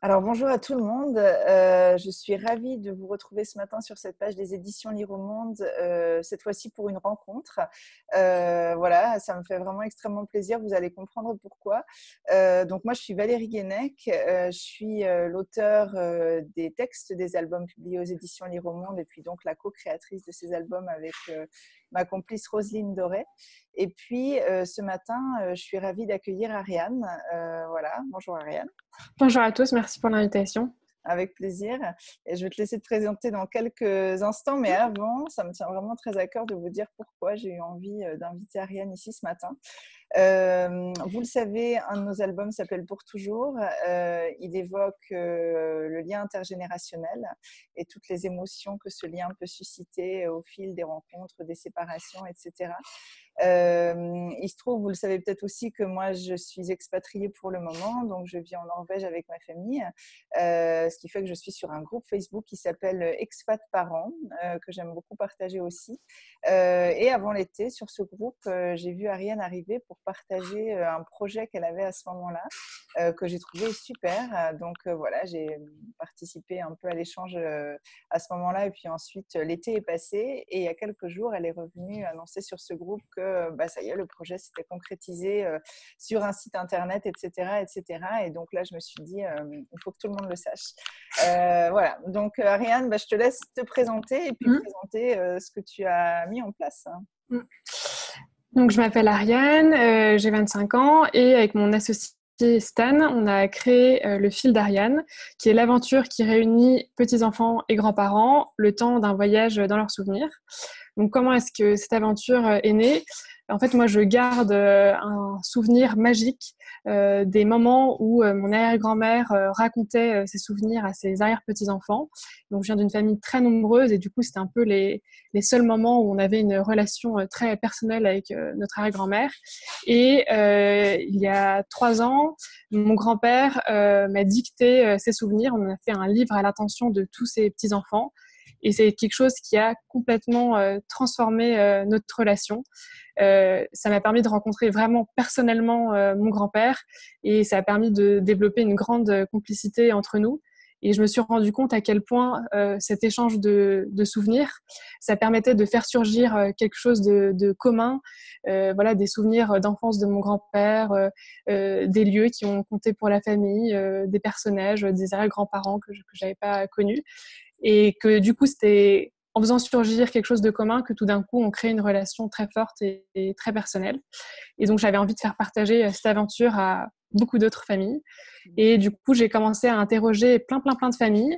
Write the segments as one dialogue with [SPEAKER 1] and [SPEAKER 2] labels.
[SPEAKER 1] Alors bonjour à tout le monde, je suis ravie de vous retrouver ce matin sur cette page des éditions Lire au Monde, cette fois-ci pour une rencontre. Voilà, ça me fait vraiment extrêmement plaisir, vous allez comprendre pourquoi. Donc moi je suis Valérie Guénec, je suis l'auteure des textes des albums publiés aux éditions Lire au Monde et puis donc la co-créatrice de ces albums avec ma complice Roselyne Doré. Et puis ce matin, je suis ravie d'accueillir Ariane. Voilà, bonjour Ariane.
[SPEAKER 2] Bonjour à tous, merci pour l'invitation.
[SPEAKER 1] Avec plaisir. Et je vais te laisser te présenter dans quelques instants. Mais avant, ça me tient vraiment très à cœur de vous dire pourquoi j'ai eu envie d'inviter Ariane ici ce matin. Vous le savez, un de nos albums s'appelle Pour toujours. Il évoque le lien intergénérationnel et toutes les émotions que ce lien peut susciter au fil des rencontres, des séparations, etc. Il se trouve, vous le savez peut-être aussi, que moi je suis expatriée pour le moment, donc je vis en Norvège avec ma famille, ce qui fait que je suis sur un groupe Facebook qui s'appelle Expat Parents, que j'aime beaucoup partager aussi. Et avant l'été, sur ce groupe, j'ai vu Ariane arriver pour partager un projet qu'elle avait à ce moment-là, que j'ai trouvé super. Donc voilà, j'ai participé un peu à l'échange à ce moment-là, et puis ensuite l'été est passé et il y a quelques jours, elle est revenue annoncer sur ce groupe que ça y est, le projet s'était concrétisé sur un site internet, etc., etc. Et donc là, je me suis dit, il faut que tout le monde le sache. Voilà. Donc Ariane, je te laisse te présenter et puis présenter ce que tu as mis en place.
[SPEAKER 2] Donc, je m'appelle Ariane, j'ai 25 ans et avec mon associé Stan, on a créé le fil d'Ariane, qui est l'aventure qui réunit petits-enfants et grands-parents le temps d'un voyage dans leurs souvenirs. Donc, comment est-ce que cette aventure est née ? En fait, moi, je garde un souvenir magique des moments où mon arrière-grand-mère racontait ses souvenirs à ses arrière-petits-enfants. Donc, je viens d'une famille très nombreuse et du coup, c'était un peu les seuls moments où on avait une relation très personnelle avec notre arrière-grand-mère. Et il y a 3 ans, mon grand-père m'a dicté ses souvenirs. On a fait un livre à l'attention de tous ses petits-enfants. Et c'est quelque chose qui a complètement transformé notre relation. Ça m'a permis de rencontrer vraiment personnellement mon grand-père et ça a permis de développer une grande complicité entre nous. Et je me suis rendu compte à quel point cet échange de souvenirs, ça permettait de faire surgir quelque chose de commun, voilà, des souvenirs d'enfance de mon grand-père, des lieux qui ont compté pour la famille, des personnages, des arrière-grands-parents que j'avais pas connus. Et que du coup, c'était en faisant surgir quelque chose de commun que tout d'un coup, on crée une relation très forte et très personnelle. Et donc, j'avais envie de faire partager cette aventure à beaucoup d'autres familles. Et du coup, j'ai commencé à interroger plein de familles.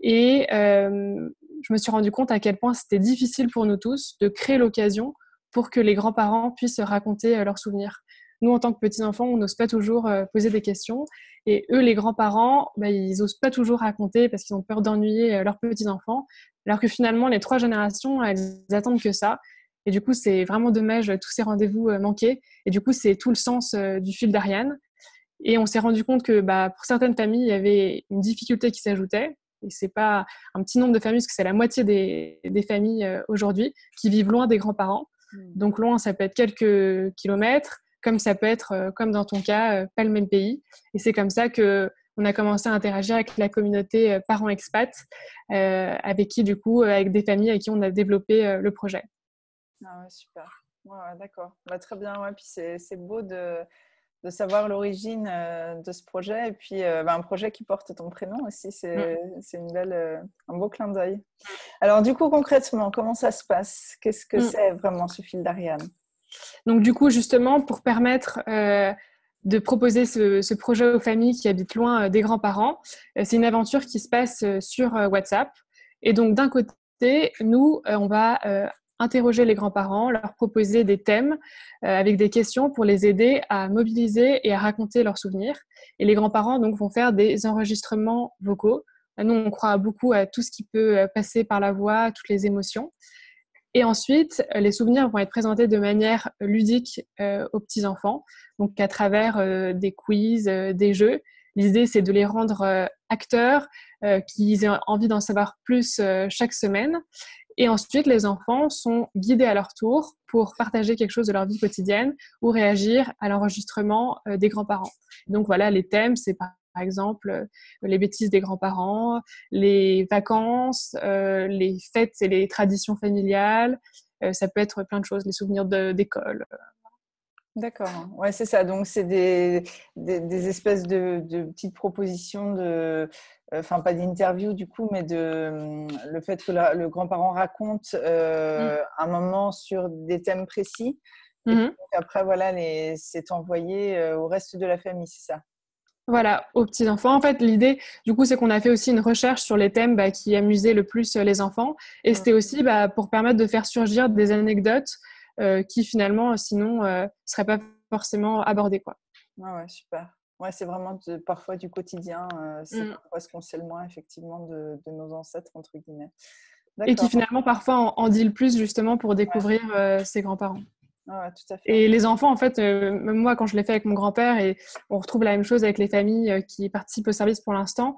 [SPEAKER 2] Et je me suis rendu compte à quel point c'était difficile pour nous tous de créer l'occasion pour que les grands-parents puissent raconter leurs souvenirs. Nous, en tant que petits-enfants, on n'ose pas toujours poser des questions. Et eux, les grands-parents, ils n'osent pas toujours raconter parce qu'ils ont peur d'ennuyer leurs petits-enfants. Alors que finalement, les 3 générations, elles attendent que ça. Et du coup, c'est vraiment dommage, tous ces rendez-vous manqués. Et du coup, c'est tout le sens du fil d'Ariane. Et on s'est rendu compte que pour certaines familles, il y avait une difficulté qui s'ajoutait. Et c'est pas un petit nombre de familles, parce que c'est la moitié des familles aujourd'hui qui vivent loin des grands-parents. Donc loin, ça peut être quelques kilomètres, comme ça peut être, comme dans ton cas, pas le même pays. Et c'est comme ça que on a commencé à interagir avec la communauté parents expats, avec qui, du coup, avec des familles avec qui on a développé le projet.
[SPEAKER 1] Ah ouais, super. Ouais, d'accord. Très bien. Ouais. Puis c'est beau de savoir l'origine de ce projet. Et puis, un projet qui porte ton prénom aussi, c'est une belle, un beau clin d'œil. Alors, du coup, concrètement, comment ça se passe ? Qu'est-ce que c'est vraiment ce fil d'Ariane ?
[SPEAKER 2] Donc, du coup, justement, pour permettre de proposer ce projet aux familles qui habitent loin des grands-parents, c'est une aventure qui se passe sur WhatsApp. Et donc, d'un côté, nous, on va interroger les grands-parents, leur proposer des thèmes avec des questions pour les aider à mobiliser et à raconter leurs souvenirs. Et les grands-parents donc, vont faire des enregistrements vocaux. Nous, on croit beaucoup à tout ce qui peut passer par la voix, à toutes les émotions. Et ensuite, les souvenirs vont être présentés de manière ludique aux petits-enfants, donc à travers des quiz, des jeux. L'idée, c'est de les rendre acteurs, qu'ils aient envie d'en savoir plus chaque semaine. Et ensuite, les enfants sont guidés à leur tour pour partager quelque chose de leur vie quotidienne ou réagir à l'enregistrement des grands-parents. Donc voilà, les thèmes, c'est par par exemple les bêtises des grands-parents, les vacances, les fêtes et les traditions familiales. Ça peut être plein de choses, les souvenirs d'école.
[SPEAKER 1] D'accord. Ouais, c'est ça. Donc, c'est des espèces de petites propositions enfin, pas d'interview du coup, mais le fait que le grand-parent raconte un moment sur des thèmes précis. Et puis
[SPEAKER 2] Mhm.
[SPEAKER 1] après, voilà, c'est envoyé au reste de la famille, c'est ça?
[SPEAKER 2] Voilà, aux petits-enfants. En fait, l'idée, du coup, c'est qu'on a fait aussi une recherche sur les thèmes qui amusaient le plus les enfants. Et
[SPEAKER 1] Mm.
[SPEAKER 2] c'était aussi pour permettre de faire surgir des anecdotes qui, finalement, sinon, ne seraient pas forcément abordées, quoi.
[SPEAKER 1] Ouais, ouais, super. Ouais, c'est vraiment parfois du quotidien. C'est
[SPEAKER 2] Mm.
[SPEAKER 1] parfois ce qu'on sait le moins, effectivement, de nos ancêtres, entre guillemets.
[SPEAKER 2] Et qui,
[SPEAKER 1] D'accord.
[SPEAKER 2] finalement, parfois, en dit le plus, justement, pour
[SPEAKER 1] Ouais,
[SPEAKER 2] découvrir ses grands-parents.
[SPEAKER 1] ouais, ouais, tout à fait.
[SPEAKER 2] Et les enfants, en fait, même moi, quand je l'ai fait avec mon grand-père, et on retrouve la même chose avec les familles qui participent au service pour l'instant,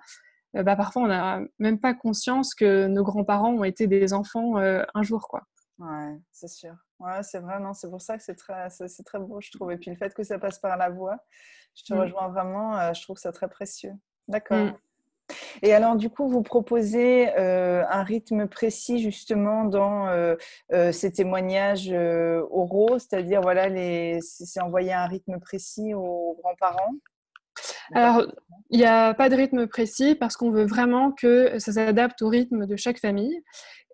[SPEAKER 2] parfois, on n'a même pas conscience que nos grands-parents ont été des enfants un jour, quoi.
[SPEAKER 1] Ouais, c'est sûr. Ouais, c'est vrai, non, c'est pour ça que c'est très beau, je trouve. Et puis le fait que ça passe par la voix, je te
[SPEAKER 2] Mm.
[SPEAKER 1] rejoins vraiment, je trouve ça très précieux. D'accord.
[SPEAKER 2] Mm.
[SPEAKER 1] Et alors, du coup, vous proposez un rythme précis justement dans ces témoignages oraux, c'est-à-dire, voilà, c'est envoyer un rythme précis aux grands-parents?
[SPEAKER 2] Alors, il n'y a pas de rythme précis parce qu'on veut vraiment que ça s'adapte au rythme de chaque famille.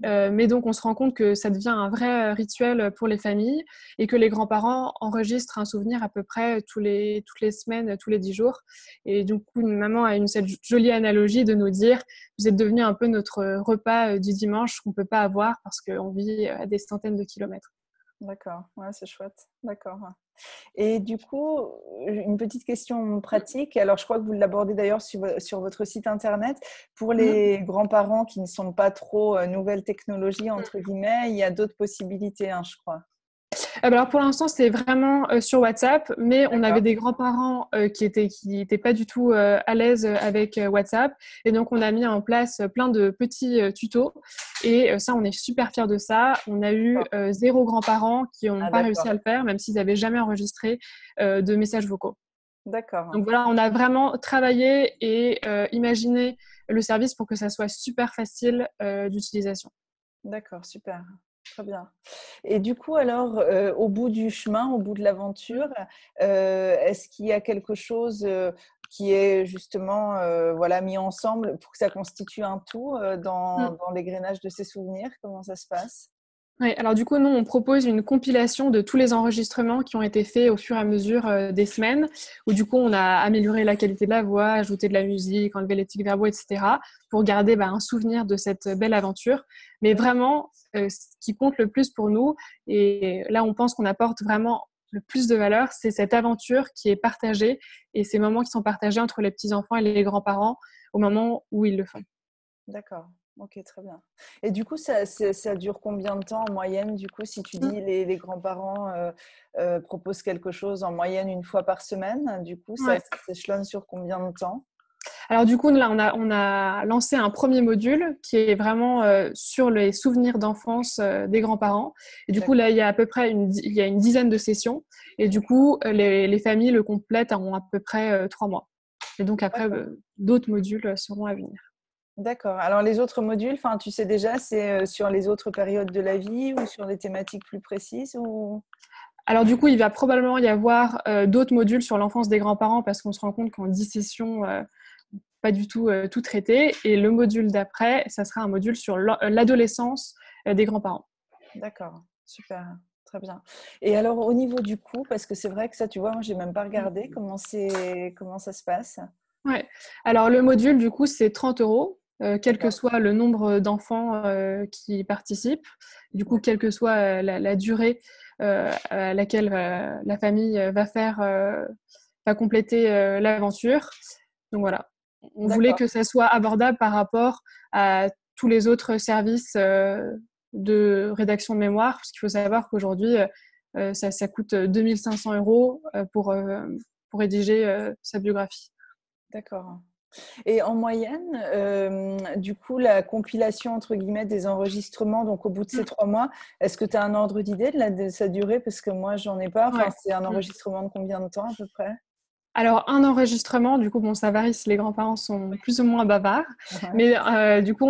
[SPEAKER 2] Mais donc, on se rend compte que ça devient un vrai rituel pour les familles et que les grands-parents enregistrent un souvenir à peu près toutes les semaines, tous les 10 jours. Et du coup, une maman a cette jolie analogie de nous dire, vous êtes devenus un peu notre repas du dimanche qu'on ne peut pas avoir parce qu'on vit à des centaines de kilomètres.
[SPEAKER 1] D'accord, ouais, c'est chouette. D'accord. Et du coup, une petite question pratique. Alors, je crois que vous l'abordez d'ailleurs sur votre site internet. Pour
[SPEAKER 2] Mhm.
[SPEAKER 1] les grands-parents qui ne sont pas trop nouvelles technologies, entre guillemets, il y a d'autres possibilités, hein, je crois.
[SPEAKER 2] Alors pour l'instant, c'est vraiment sur WhatsApp, mais on avait
[SPEAKER 1] D'accord.
[SPEAKER 2] des grands-parents qui étaient pas du tout à l'aise avec WhatsApp. Et donc, on a mis en place plein de petits tutos. Et ça, on est super fiers de ça. On a eu zéro grands-parents qui n'ont
[SPEAKER 1] Ah,
[SPEAKER 2] pas réussi
[SPEAKER 1] d'accord.
[SPEAKER 2] à le faire, même s'ils n'avaient jamais enregistré de messages vocaux.
[SPEAKER 1] D'accord.
[SPEAKER 2] Donc voilà, on a vraiment travaillé et imaginé le service pour que ça soit super facile d'utilisation.
[SPEAKER 1] D'accord, super. Très bien. Et du coup, alors, au bout du chemin, au bout de l'aventure, est-ce qu'il y a quelque chose qui est justement voilà, mis ensemble pour que ça constitue un tout
[SPEAKER 2] Mm.
[SPEAKER 1] dans l'égrenage de ces souvenirs? Comment ça se passe?
[SPEAKER 2] Oui, alors du coup, nous, on propose une compilation de tous les enregistrements qui ont été faits au fur et à mesure des semaines, où du coup, on a amélioré la qualité de la voix, ajouté de la musique, enlevé les tics verbaux, etc., pour garder un souvenir de cette belle aventure. Mais vraiment, ce qui compte le plus pour nous, et là, on pense qu'on apporte vraiment le plus de valeur, c'est cette aventure qui est partagée et ces moments qui sont partagés entre les petits-enfants et les grands-parents au moment où ils le font.
[SPEAKER 1] D'accord. Ok, très bien. Et du coup, ça dure combien de temps en moyenne? Du coup, si tu dis les grands-parents proposent quelque chose en moyenne une fois par semaine, du coup, ça
[SPEAKER 2] Ouais.
[SPEAKER 1] s'échelonne sur combien de temps?
[SPEAKER 2] Alors du coup, là, on a lancé un premier module qui est vraiment sur les souvenirs d'enfance des grands-parents. Et du coup,
[SPEAKER 1] D'accord.
[SPEAKER 2] là, il y a à peu près il y a une dizaine de sessions. Et du coup, les familles le complètent en à peu près 3 mois. Et donc après,
[SPEAKER 1] D'accord.
[SPEAKER 2] d'autres modules seront à venir.
[SPEAKER 1] D'accord. Alors les autres modules, enfin, tu sais déjà, c'est sur les autres périodes de la vie ou sur des thématiques plus précises ou...
[SPEAKER 2] Alors du coup, il va probablement y avoir d'autres modules sur l'enfance des grands-parents parce qu'on se rend compte qu'en 10 sessions, pas du tout tout traité. Et le module d'après, ça sera un module sur l'adolescence des grands-parents.
[SPEAKER 1] D'accord, super, très bien. Et alors au niveau du coût, parce que c'est vrai que ça, tu vois, moi, j'ai même pas regardé comment ça se passe.
[SPEAKER 2] Ouais. Alors le module, du coup, c'est 30 euros, quel que
[SPEAKER 1] D'accord,
[SPEAKER 2] soit le nombre d'enfants qui participent. Du coup, quelle que soit la durée à laquelle la famille va compléter l'aventure. Donc voilà, on voulait
[SPEAKER 1] d'accord,
[SPEAKER 2] que ça soit abordable par rapport à tous les autres services de rédaction de mémoire, parce qu'il faut savoir qu'aujourd'hui, ça coûte 2500 euros pour rédiger sa biographie.
[SPEAKER 1] d'accord. Et en moyenne, du coup, la compilation, entre guillemets, des enregistrements, donc au bout de ces 3 mois, est-ce que tu as un ordre d'idée de sa durée? Parce que moi, j'en ai pas. Enfin,
[SPEAKER 2] Ouais.
[SPEAKER 1] c'est un enregistrement de combien de temps à peu près?
[SPEAKER 2] Alors, un enregistrement, du coup, bon, ça varie si les grands-parents sont plus ou moins bavards. Mais du coup,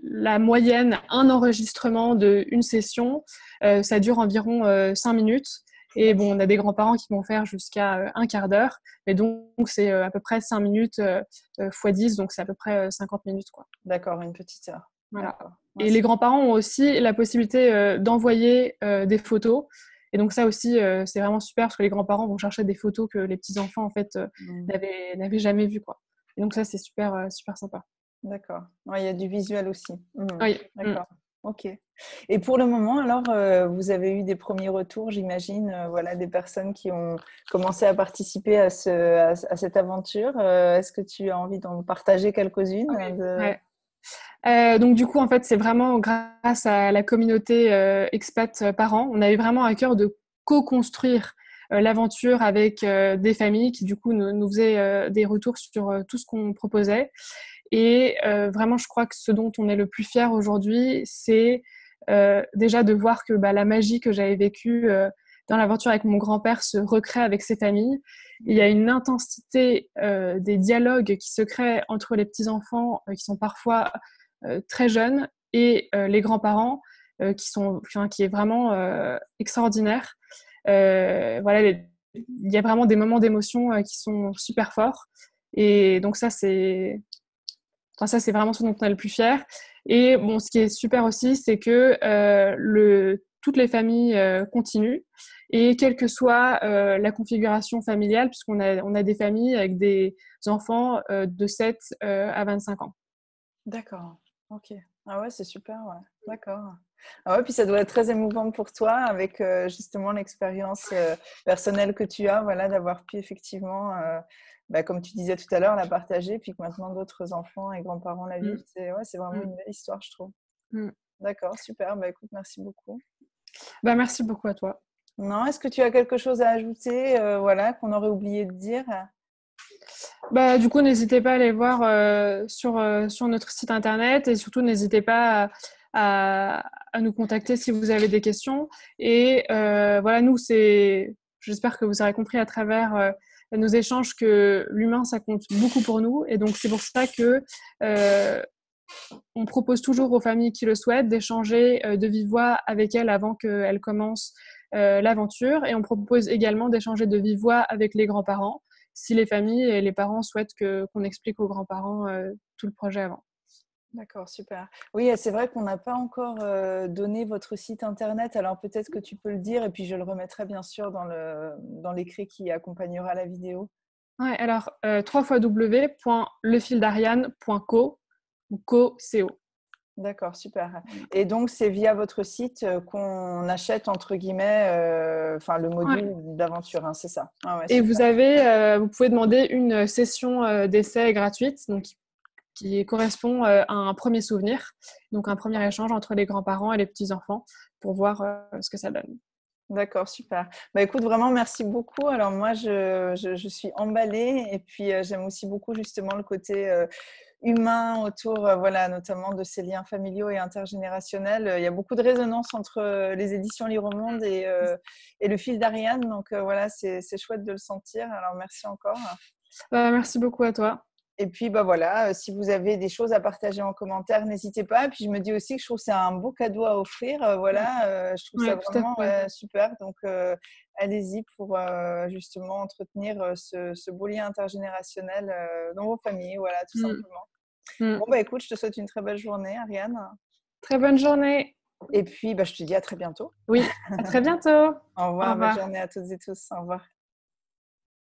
[SPEAKER 2] la moyenne, un enregistrement d'une session, ça dure environ 5 minutes. Et bon, on a des grands-parents qui vont faire jusqu'à un quart d'heure. Mais donc, c'est à peu près 5 minutes x 10, donc c'est à peu près 50 minutes, quoi.
[SPEAKER 1] D'accord, une petite heure.
[SPEAKER 2] Voilà.
[SPEAKER 1] Ouais,
[SPEAKER 2] Et les grands-parents ont aussi la possibilité d'envoyer des photos. Et donc ça aussi, c'est vraiment super parce que les grands-parents vont chercher des photos que les petits-enfants, en fait, n'avaient jamais vues, quoi. Et donc ça, c'est super, super sympa.
[SPEAKER 1] D'accord. Ouais, il y a du visuel aussi.
[SPEAKER 2] Oui.
[SPEAKER 1] D'accord. Ok. Et pour le moment, alors, vous avez eu des premiers retours, j'imagine, voilà, des personnes qui ont commencé à participer à cette aventure. Est-ce que tu as envie d'en partager quelques-unes
[SPEAKER 2] Ouais. Donc du coup, en fait, c'est vraiment grâce à la communauté expat parents. On avait vraiment à cœur de co-construire l'aventure avec des familles qui, du coup, nous faisaient des retours sur tout ce qu'on proposait. Et vraiment, je crois que ce dont on est le plus fier aujourd'hui, c'est déjà de voir que la magie que j'avais vécue dans l'aventure avec mon grand-père se recrée avec ses familles. Il y a une intensité des dialogues qui se créent entre les petits-enfants qui sont parfois très jeunes et les grands-parents qui est vraiment extraordinaire. Voilà, il y a vraiment des moments d'émotion qui sont super forts. Et donc ça, c'est vraiment ce dont on est le plus fier. Et bon, ce qui est super aussi, c'est que toutes les familles continuent. Et quelle que soit la configuration familiale, puisqu'on a des familles avec des enfants de 7 à 25 ans.
[SPEAKER 1] D'accord. Ok. Ah ouais, c'est super. Ouais. D'accord. Ah ouais, puis ça doit être très émouvant pour toi avec justement l'expérience personnelle que tu as, voilà, d'avoir pu effectivement, comme tu disais tout à l'heure, la partager, puis que maintenant d'autres enfants et grands-parents la vivent. C'est vraiment une belle histoire, je trouve. D'accord, super. Écoute, merci beaucoup.
[SPEAKER 2] Merci beaucoup à toi.
[SPEAKER 1] Non, est-ce que tu as quelque chose à ajouter, voilà, qu'on aurait oublié de dire?
[SPEAKER 2] Du coup, n'hésitez pas à aller voir sur notre site internet et surtout n'hésitez pas à nous contacter si vous avez des questions. Et voilà, j'espère que vous aurez compris à travers nos échanges que l'humain, ça compte beaucoup pour nous. Et donc, c'est pour ça que on propose toujours aux familles qui le souhaitent d'échanger de vive voix avec elles avant qu'elles commencent l'aventure. Et on propose également d'échanger de vive voix avec les grands-parents si les familles et les parents souhaitent qu'on explique aux grands-parents tout le projet avant.
[SPEAKER 1] D'accord, super. Oui, c'est vrai qu'on n'a pas encore donné votre site internet, alors peut-être que tu peux le dire et puis je le remettrai bien sûr dans l'écrit qui accompagnera la vidéo.
[SPEAKER 2] Ouais, alors www.lefildariane.co ou co.
[SPEAKER 1] D'accord, super. Et donc, c'est via votre site qu'on achète, entre guillemets, le module d'aventure, hein, c'est ça. Ah ouais,
[SPEAKER 2] et
[SPEAKER 1] super.
[SPEAKER 2] vous pouvez demander une session d'essai gratuite, donc qui correspond à un premier souvenir, donc un premier échange entre les grands-parents et les petits-enfants pour voir ce que ça donne.
[SPEAKER 1] D'accord, super. Écoute, vraiment, merci beaucoup. Alors moi, je suis emballée et puis j'aime aussi beaucoup justement le côté humain autour, voilà, notamment de ces liens familiaux et intergénérationnels. Il y a beaucoup de résonance entre les éditions Lire au Monde et le fil d'Ariane. Donc voilà, c'est chouette de le sentir. Alors merci encore.
[SPEAKER 2] Merci beaucoup à toi.
[SPEAKER 1] Et puis, voilà, si vous avez des choses à partager en commentaire, n'hésitez pas. Et puis, je me dis aussi que je trouve que c'est un beau cadeau à offrir. Voilà, je trouve ça
[SPEAKER 2] Tout à
[SPEAKER 1] vraiment
[SPEAKER 2] fait.
[SPEAKER 1] super. Donc, allez-y pour justement entretenir ce beau lien intergénérationnel dans vos familles. Voilà, tout simplement. Bon, écoute, je te souhaite une très belle journée, Ariane.
[SPEAKER 2] Très bonne journée.
[SPEAKER 1] Et puis, je te dis à très bientôt.
[SPEAKER 2] Oui, à très bientôt.
[SPEAKER 1] Au
[SPEAKER 2] Au
[SPEAKER 1] revoir, belle
[SPEAKER 2] revoir.
[SPEAKER 1] journée à toutes et tous. Au revoir.